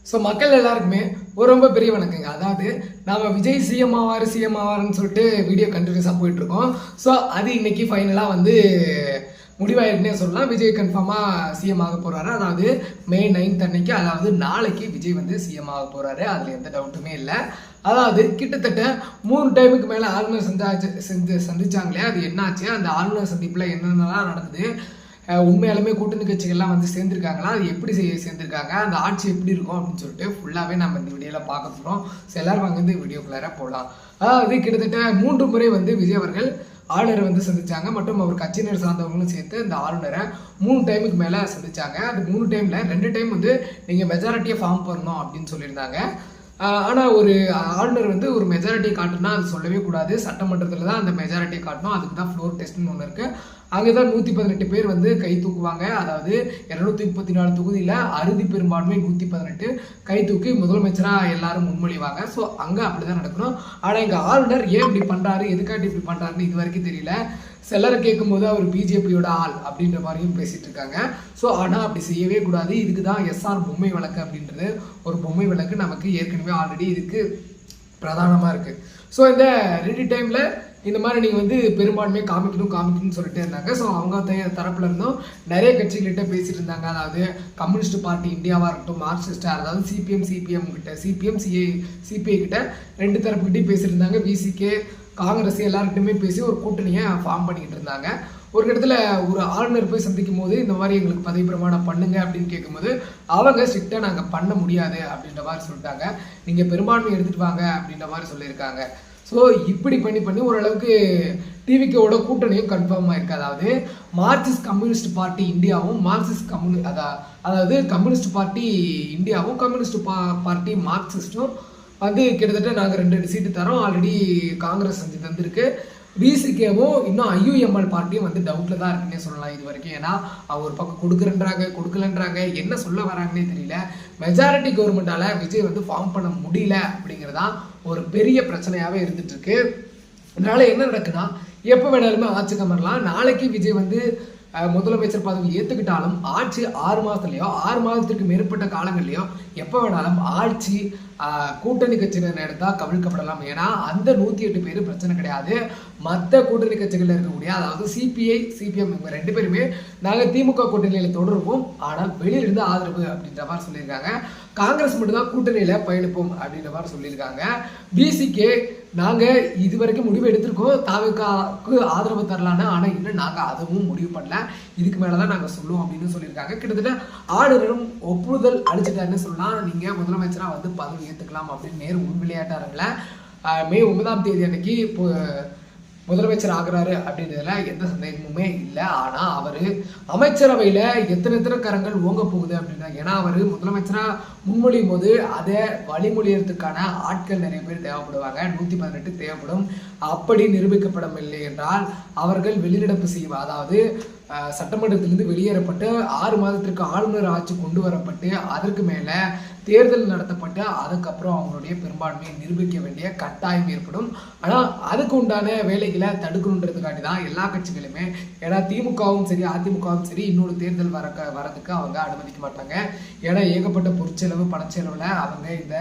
So மக்கள் எல்லாருக்குமே ரொம்ப பெரிய வணக்கங்க. அதாவது நாம விஜய் சிஎம் ஆவார் சிஎம் ஆவார்னு சொல்லிட்டு வீடியோ கண்டினியூஸாக போயிட்டுருக்கோம். ஸோ அது இன்னைக்கு ஃபைனலாக வந்து முடிவாயிருக்குன்னே சொல்லலாம். விஜய் கன்ஃபார்மாக சிஎம் ஆக போகிறாரு. அதாவது மே 9 அன்னைக்கு, அதாவது நாளைக்கு விஜய் வந்து சிஎம் ஆக போகிறாரு. அதில் எந்த டவுட்டுமே இல்லை. அதாவது கிட்டத்தட்ட 3 டைமுக்கு மேலே ஆளுநர் சந்திச்சாங்களே, அது என்னாச்சு, அந்த ஆளுநர் சந்திப்பில் என்னென்னலாம் நடக்குது, உண்மையாலுமே கூட்டணி கட்சிகள்லாம் வந்து சேர்ந்துருக்காங்களா, அது எப்படி சேர்ந்துருக்காங்க, அந்த ஆட்சி எப்படி இருக்கும் அப்படின்னு சொல்லிட்டு ஃபுல்லாகவே நம்ம இந்த வீடியோவில் பார்க்க போகிறோம். ஸோ எல்லோரும் அங்கே வந்து வீடியோக்குள்ளார போகலாம். அதாவது கிட்டத்தட்ட 3 முறை வந்து விஜய் அவர்கள் ஆளுநரை வந்து சந்திச்சாங்க. மற்றும் அவர் கட்சியினர் சார்ந்தவங்களும் சேர்த்து இந்த ஆளுநரை 3 டைமுக்கு மேலே சந்திச்சாங்க. அது 3 டைமில் 2 டைம் வந்து நீங்கள் மெஜாரிட்டியை ஃபார்ம் பண்ணணும் அப்படின்னு சொல்லியிருந்தாங்க. ஆனால் ஒரு ஆளுநர் வந்து ஒரு மெஜாரிட்டியை காட்டுனா அது சொல்லவே கூடாது. சட்டமன்றத்தில் தான் அந்த மெஜாரிட்டியை காட்டணும். அதுக்கு தான் ஃப்ளோர் டெஸ்ட்னு ஒன்று இருக்குது. அங்கே தான் 118 பேர் வந்து கை தூக்குவாங்க. அதாவது 234 தொகுதியில் அறுதி பெரும்பான்மை 118 கை தூக்கி முதலமைச்சராக எல்லாரும் முன்மொழிவாங்க. ஸோ அங்கே அப்படி தான் நடக்கணும். ஆனால் இங்கே ஆளுநர் ஏன் இப்படி பண்ணுறாரு, எதுக்காட்டி இப்படி பண்ணுறாருன்னு இது வரைக்கும் தெரியல. சிலரை கேட்கும்போது அவர் பிஜேபியோட ஆள் அப்படின்ற மாதிரியும் பேசிட்டு இருக்காங்க. ஸோ ஆனால் அப்படி செய்யவே கூடாது. இதுக்கு தான் எஸ்ஆர் பொம்மை வழக்கு அப்படின்றது ஒரு பொம்மை வழக்கு நமக்கு ஏற்கனவே ஆல்ரெடி இதுக்கு பிரதானமாக இருக்குது. ஸோ இந்த 2 டைமில் இந்த மாதிரி நீங்கள் வந்து பெரும்பான்மையை காமிக்கணும்னு சொல்லிட்டு இருந்தாங்க. ஸோ அவங்க தரப்புல இருந்தும் நிறைய கட்சிகள்கிட்ட பேசிட்டு இருந்தாங்க. அதாவது கம்யூனிஸ்ட் பார்ட்டி இந்தியாவாக இருக்கட்டும், மார்க்சிஸ்ட், அதாவது சிபிஎம் கிட்ட, சிபிஐ கிட்ட 2 தரப்புக்கிட்டையும் பேசிட்டு இருந்தாங்க. விசிகே, காங்கிரஸ் எல்லாருக்கிட்டுமே பேசி ஒரு கூட்டணியை ஃபார்ம் பண்ணிக்கிட்டு இருந்தாங்க. ஒரு இடத்துல ஒரு ஆளுநர் போய் சந்திக்கும் போது இந்த மாதிரி எங்களுக்கு பதவி பிரமாணம் பண்ணுங்க அப்படின்னு கேட்கும்போது அவங்க ஸ்ட்ரிக்டாக நாங்கள் பண்ண முடியாது அப்படின்ற மாதிரி சொல்லிட்டாங்க. நீங்கள் பெரும்பான்மை எடுத்துகிட்டு வாங்க அப்படின்ற மாதிரி சொல்லியிருக்காங்க. ஸோ இப்படி பண்ணி ஓரளவுக்கு டிவிகேவோட கூட்டணியும் கன்ஃபார்ம் ஆயிருக்கு. அதாவது மார்க்சிஸ்ட் கம்யூனிஸ்ட் பார்ட்டி இந்தியாவும் அதாவது கம்யூனிஸ்ட் பார்ட்டி இந்தியாவும் கம்யூனிஸ்ட் பார்ட்டி மார்க்சிஸ்டும் வந்து கிட்டத்தட்ட நாங்கள் 2 சீட்டு தரோம். ஆல்ரெடி காங்கிரஸ் செஞ்சு தந்திருக்கு. பிசிகேவும் இன்னும் ஐயுஎம்எல் பார்ட்டியும் வந்து டவுட்டில் தான் இருக்குன்னே சொல்லலாம் இது வரைக்கும். ஏன்னா அவங்க ஒரு பக்கம் கொடுக்கலன்றாங்க, என்ன சொல்ல வராங்கன்னே தெரியல. மெஜாரிட்டி கவர்மெண்டால விஜய் வந்து ஃபார்ம் பண்ண முடியல அப்படிங்கிறதான் ஒரு பெரிய பிரச்சனையாகவே இருந்துட்டு இருக்கு. அதனால என்ன நடக்குன்னா, எப்போ வேணாலுமே ஆட்சிக்கு அமரலாம். நாளைக்கு விஜய் வந்து முதலமைச்சர் பதவி ஏற்றுக்கிட்டாலும் ஆட்சி 6 மாதத்துலையோ 6 மாதத்திற்கு மேற்பட்ட காலங்கள்லையோ எப்போ வேணாலும் ஆட்சி கூட்டணி கட்சியினர் எடுத்தால் கவிழ்க்கப்படலாம். ஏன்னா அந்த 108 பேர் பிரச்சனை கிடையாது. மற்ற கூட்டணி கட்சிகளில் இருக்கக்கூடிய, அதாவது சிபிஐ, சிபிஎம் இவங்க 2 பேருமே நாங்கள் திமுக கூட்டணியில் தொடருவோம், ஆனால் வெளியிலிருந்து ஆதரவு அப்படின்ற மாதிரி சொல்லியிருக்காங்க. காங்கிரஸ் மட்டும்தான் கூட்டணியில் பயணிப்போம் அப்படின்ற மாதிரி சொல்லியிருக்காங்க. பிசிகே நாங்கள் இது வரைக்கும் முடிவு எடுத்திருக்கோம் தாவேக்காவுக்கு ஆதரவு தரலான்னு, ஆனால் இன்னும் நாங்கள் அதுவும் முடிவு பண்ணல, இதுக்கு மேலே தான் நாங்கள் சொல்லுவோம் அப்படின்னு சொல்லியிருக்காங்க. கிட்டத்தட்ட ஆளுநரும் ஒப்புதல் அளிச்சுட்டாருன்னு சொல்லலாம். நீங்கள் முதலமைச்சராக வந்து பதவி ஏற்றுக்கலாம் அப்படின்னு நேரு உள் விளையாட்டாருங்கள மே 9 அன்னைக்கு இப்போ முதலமைச்சர் ஆகிறாரு அப்படின்றதுல எந்த சந்தேகமுமே இல்லை. ஆனால் அவர் அமைச்சரவையில் எத்தனை கரங்கள் ஓங்க போகுது அப்படின்னா, ஏன்னா அவர் முதலமைச்சராக முன்மொழியும் போது அதை வழிமொழியறதுக்கான ஆட்கள் நிறைய பேர் தேவைப்படுவாங்க. 118 தேவைப்படும். அப்படி நிரூபிக்கப்படவில்லை என்றால் அவர்கள் வெளிநடப்பு செய்வார். அதாவது சட்டமன்றத்திலிருந்து வெளியேறப்பட்டு 6 மாதத்திற்கு ஆளுநர் ஆட்சி கொண்டு வரப்பட்டு அதற்கு மேலே தேர்தல் நடத்தப்பட்டு அதுக்கப்புறம் அவங்களுடைய பெரும்பான்மையை நிரூபிக்க வேண்டிய கட்டாயம் ஏற்படும். ஆனால் அதுக்கு உண்டான வேலைகளை தடுக்கணுன்றதுக்காண்டி தான் எல்லா கட்சிகளுமே, ஏன்னா திமுகவும் சரி அதிமுகவும் சரி இன்னொரு தேர்தல் வரதுக்கு அவங்க அனுமதிக்க மாட்டாங்க. ஏன்னா ஏகப்பட்ட பொருட்செலவு பணச்செலவில் அவங்க இந்த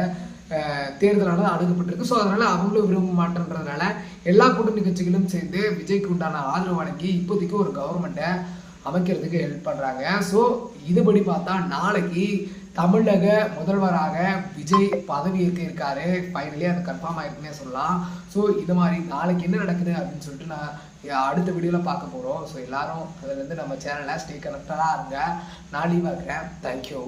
தேர்தலால் அணுகப்பட்டிருக்கு. ஸோ அதனால் அவங்களும் விரும்ப மாட்டேன்றதுனால எல்லா கூட்டணி கட்சிகளும் சேர்ந்து விஜய்க்கு உண்டான ஆதரவு வழங்கி இப்போதைக்கு ஒரு கவர்மெண்ட்டை அமைக்கிறதுக்கு ஹெல்ப் பண்ணுறாங்க. ஸோ இதுபடி பார்த்தா நாளைக்கு தமிழக முதல்வராக விஜய் பதவி இருக்காரு. ஃபைனலி அது கன்ஃபார்ம் ஆயிருக்குன்னே சொல்லலாம். ஸோ இது மாதிரி நாளைக்கு என்ன நடக்குது அப்படின்னு சொல்லிட்டு நான் அடுத்த வீடியோவில் பார்க்க போகிறோம். ஸோ எல்லாரும் அதுலேருந்து நம்ம சேனலை ஸ்டே கனெக்டடாக இருங்க. நான் லீவாக இருக்கிறேன். தேங்க்யூ.